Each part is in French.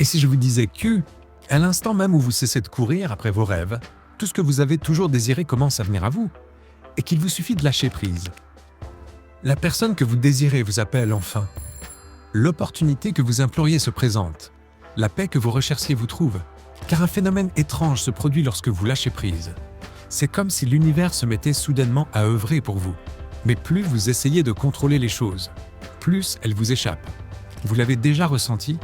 Et si je vous disais que, à l'instant même où vous cessez de courir après vos rêves, tout ce que vous avez toujours désiré commence à venir à vous, et qu'il vous suffit de lâcher prise. La personne que vous désirez vous appelle enfin. L'opportunité que vous imploriez se présente. La paix que vous recherchiez vous trouve. Car un phénomène étrange se produit lorsque vous lâchez prise. C'est comme si l'univers se mettait soudainement à œuvrer pour vous. Mais plus vous essayez de contrôler les choses, plus elles vous échappent. Vous l'avez déjà ressenti?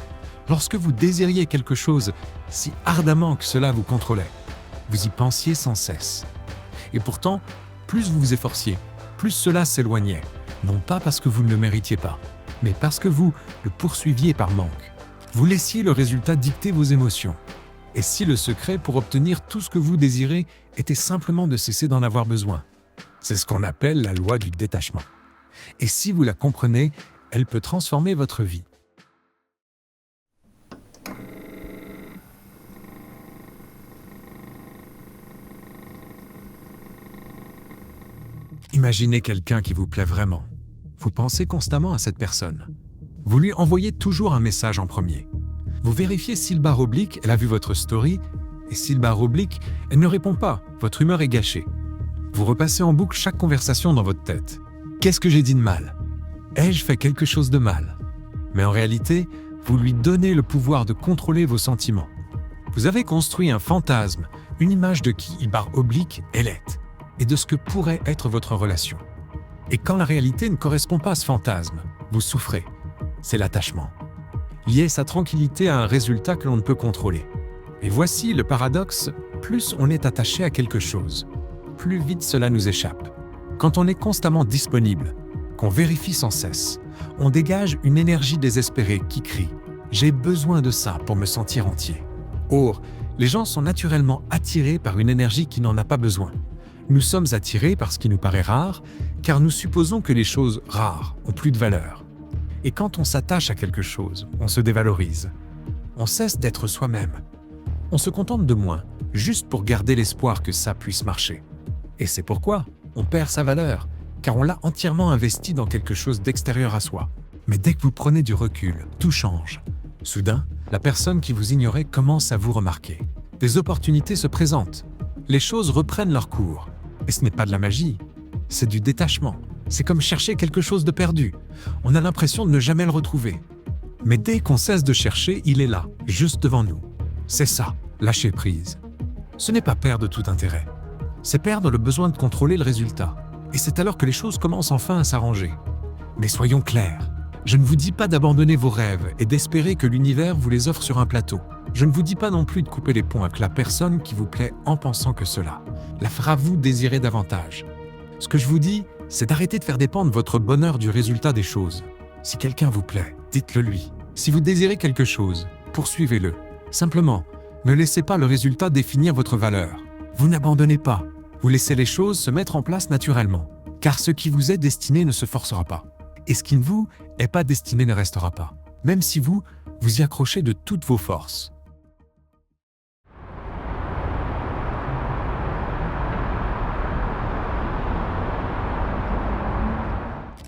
Lorsque vous désiriez quelque chose si ardemment que cela vous contrôlait, vous y pensiez sans cesse. Et pourtant, plus vous vous efforciez, plus cela s'éloignait. Non pas parce que vous ne le méritiez pas, mais parce que vous le poursuiviez par manque. Vous laissiez le résultat dicter vos émotions. Et si le secret pour obtenir tout ce que vous désirez était simplement de cesser d'en avoir besoin? C'est ce qu'on appelle la loi du détachement. Et si vous la comprenez, elle peut transformer votre vie. Imaginez quelqu'un qui vous plaît vraiment. Vous pensez constamment à cette personne. Vous lui envoyez toujours un message en premier. Vous vérifiez si le // elle a vu votre story, et si le // elle ne répond pas, votre humeur est gâchée. Vous repassez en boucle chaque conversation dans votre tête. Qu'est-ce que j'ai dit de mal? Ai-je fait quelque chose de mal? Mais en réalité, vous lui donnez le pouvoir de contrôler vos sentiments. Vous avez construit un fantasme, une image de qui // elle est, et de ce que pourrait être votre relation. Et quand la réalité ne correspond pas à ce fantasme, vous souffrez. C'est l'attachement. Lier sa tranquillité à un résultat que l'on ne peut contrôler. Et voici le paradoxe, plus on est attaché à quelque chose, plus vite cela nous échappe. Quand on est constamment disponible, qu'on vérifie sans cesse, on dégage une énergie désespérée qui crie « J'ai besoin de ça pour me sentir entier ». Or, les gens sont naturellement attirés par une énergie qui n'en a pas besoin. Nous sommes attirés par ce qui nous paraît rare, car nous supposons que les choses rares ont plus de valeur. Et quand on s'attache à quelque chose, on se dévalorise. On cesse d'être soi-même. On se contente de moins, juste pour garder l'espoir que ça puisse marcher. Et c'est pourquoi on perd sa valeur, car on l'a entièrement investi dans quelque chose d'extérieur à soi. Mais dès que vous prenez du recul, tout change. Soudain, la personne qui vous ignorait commence à vous remarquer. Des opportunités se présentent. Les choses reprennent leur cours. Et ce n'est pas de la magie, c'est du détachement. C'est comme chercher quelque chose de perdu. On a l'impression de ne jamais le retrouver. Mais dès qu'on cesse de chercher, il est là, juste devant nous. C'est ça, lâcher prise. Ce n'est pas perdre tout intérêt. C'est perdre le besoin de contrôler le résultat. Et c'est alors que les choses commencent enfin à s'arranger. Mais soyons clairs, je ne vous dis pas d'abandonner vos rêves et d'espérer que l'univers vous les offre sur un plateau. Je ne vous dis pas non plus de couper les ponts avec la personne qui vous plaît en pensant que cela la fera vous désirer davantage. Ce que je vous dis, c'est d'arrêter de faire dépendre votre bonheur du résultat des choses. Si quelqu'un vous plaît, dites-le lui. Si vous désirez quelque chose, poursuivez-le. Simplement, ne laissez pas le résultat définir votre valeur. Vous n'abandonnez pas. Vous laissez les choses se mettre en place naturellement. Car ce qui vous est destiné ne se forcera pas. Et ce qui ne vous est pas destiné ne restera pas. Même si vous y accrochez de toutes vos forces.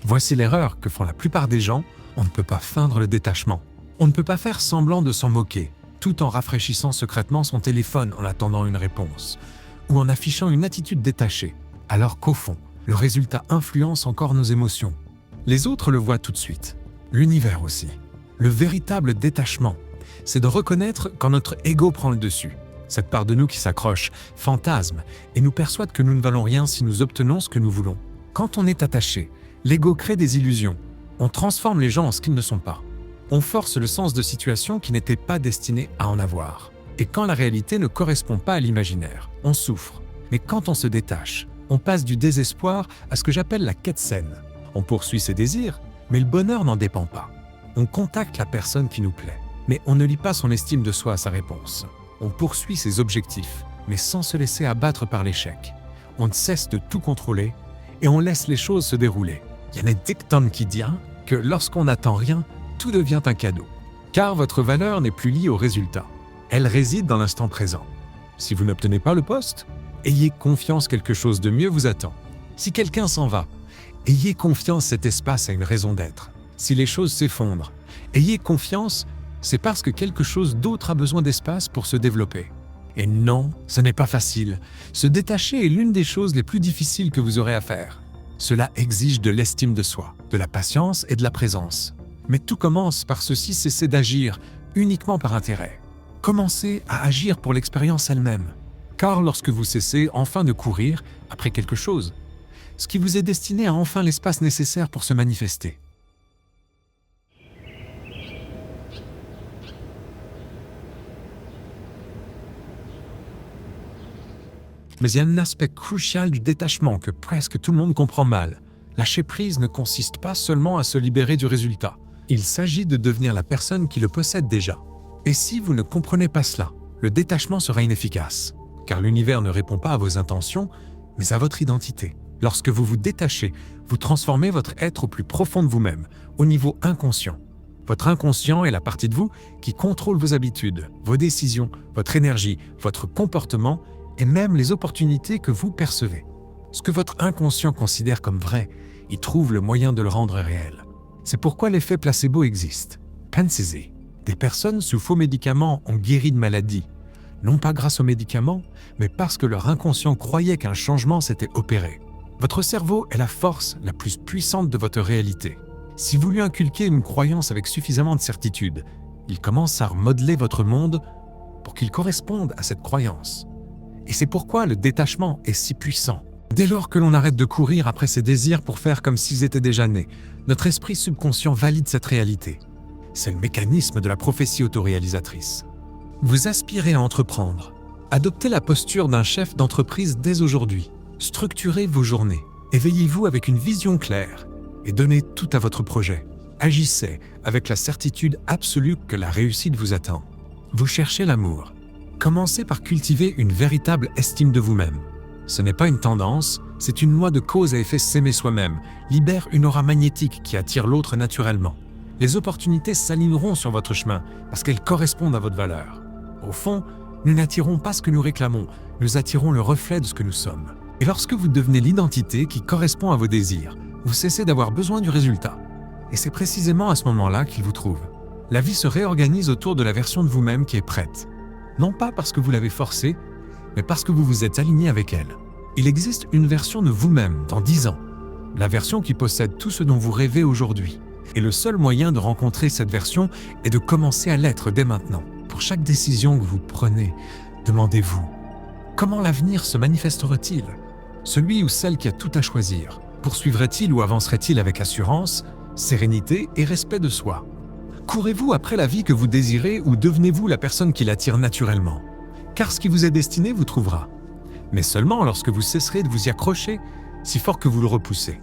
Voici l'erreur que font la plupart des gens, on ne peut pas feindre le détachement. On ne peut pas faire semblant de s'en moquer, tout en rafraîchissant secrètement son téléphone en attendant une réponse, ou en affichant une attitude détachée, alors qu'au fond, le résultat influence encore nos émotions. Les autres le voient tout de suite, l'univers aussi. Le véritable détachement, c'est de reconnaître quand notre ego prend le dessus, cette part de nous qui s'accroche, fantasme, et nous persuade que nous ne valons rien si nous obtenons ce que nous voulons. Quand on est attaché, l'ego crée des illusions. On transforme les gens en ce qu'ils ne sont pas. On force le sens de situations qui n'étaient pas destinées à en avoir. Et quand la réalité ne correspond pas à l'imaginaire, on souffre. Mais quand on se détache, on passe du désespoir à ce que j'appelle la quête saine. On poursuit ses désirs, mais le bonheur n'en dépend pas. On contacte la personne qui nous plaît, mais on ne lie pas son estime de soi à sa réponse. On poursuit ses objectifs, mais sans se laisser abattre par l'échec. On ne cesse de tout contrôler et on laisse les choses se dérouler. Il y en a dicton qui dit que lorsqu'on n'attend rien, tout devient un cadeau. Car votre valeur n'est plus liée au résultat. Elle réside dans l'instant présent. Si vous n'obtenez pas le poste, ayez confiance, quelque chose de mieux vous attend. Si quelqu'un s'en va, ayez confiance, cet espace a une raison d'être. Si les choses s'effondrent, ayez confiance, c'est parce que quelque chose d'autre a besoin d'espace pour se développer. Et non, ce n'est pas facile. Se détacher est l'une des choses les plus difficiles que vous aurez à faire. Cela exige de l'estime de soi, de la patience et de la présence. Mais tout commence par ceci, cesser d'agir uniquement par intérêt. Commencez à agir pour l'expérience elle-même. Car lorsque vous cessez enfin de courir après quelque chose, ce qui vous est destiné a enfin l'espace nécessaire pour se manifester. Mais il y a un aspect crucial du détachement que presque tout le monde comprend mal. Lâcher prise ne consiste pas seulement à se libérer du résultat. Il s'agit de devenir la personne qui le possède déjà. Et si vous ne comprenez pas cela, le détachement sera inefficace, car l'univers ne répond pas à vos intentions, mais à votre identité. Lorsque vous vous détachez, vous transformez votre être au plus profond de vous-même, au niveau inconscient. Votre inconscient est la partie de vous qui contrôle vos habitudes, vos décisions, votre énergie, votre comportement et même les opportunités que vous percevez. Ce que votre inconscient considère comme vrai, il trouve le moyen de le rendre réel. C'est pourquoi l'effet placebo existe. Pensez-y, des personnes sous faux médicaments ont guéri de maladies, non pas grâce aux médicaments, mais parce que leur inconscient croyait qu'un changement s'était opéré. Votre cerveau est la force la plus puissante de votre réalité. Si vous lui inculquez une croyance avec suffisamment de certitude, il commence à remodeler votre monde pour qu'il corresponde à cette croyance. Et c'est pourquoi le détachement est si puissant. Dès lors que l'on arrête de courir après ses désirs pour faire comme s'ils étaient déjà nés, notre esprit subconscient valide cette réalité. C'est le mécanisme de la prophétie autoréalisatrice. Vous aspirez à entreprendre. Adoptez la posture d'un chef d'entreprise dès aujourd'hui. Structurez vos journées. Éveillez-vous avec une vision claire et donnez tout à votre projet. Agissez avec la certitude absolue que la réussite vous attend. Vous cherchez l'amour. Commencez par cultiver une véritable estime de vous-même. Ce n'est pas une tendance, c'est une loi de cause à effet. S'aimer soi-même libère une aura magnétique qui attire l'autre naturellement. Les opportunités s'aligneront sur votre chemin parce qu'elles correspondent à votre valeur. Au fond, nous n'attirons pas ce que nous réclamons, nous attirons le reflet de ce que nous sommes. Et lorsque vous devenez l'identité qui correspond à vos désirs, vous cessez d'avoir besoin du résultat. Et c'est précisément à ce moment-là qu'il vous trouve. La vie se réorganise autour de la version de vous-même qui est prête. Non pas parce que vous l'avez forcée, mais parce que vous vous êtes aligné avec elle. Il existe une version de vous-même dans 10 ans, la version qui possède tout ce dont vous rêvez aujourd'hui. Et le seul moyen de rencontrer cette version est de commencer à l'être dès maintenant. Pour chaque décision que vous prenez, demandez-vous, comment l'avenir se manifestera-t-il? Celui ou celle qui a tout à choisir, poursuivrait-il ou avancerait-il avec assurance, sérénité et respect de soi? Courez-vous après la vie que vous désirez ou devenez-vous la personne qui l'attire naturellement? Car ce qui vous est destiné vous trouvera. Mais seulement lorsque vous cesserez de vous y accrocher, si fort que vous le repoussez.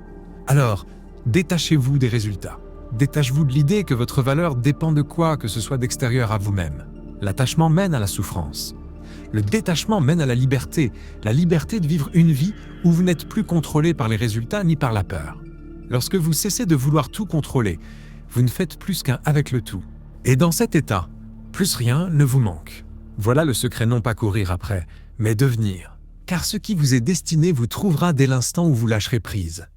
Alors, détachez-vous des résultats. Détachez-vous de l'idée que votre valeur dépend de quoi que ce soit d'extérieur à vous-même. L'attachement mène à la souffrance. Le détachement mène à la liberté de vivre une vie où vous n'êtes plus contrôlé par les résultats ni par la peur. Lorsque vous cessez de vouloir tout contrôler, vous ne faites plus qu'un avec le tout. Et dans cet état, plus rien ne vous manque. Voilà le secret, non pas courir après, mais devenir. Car ce qui vous est destiné vous trouvera dès l'instant où vous lâcherez prise.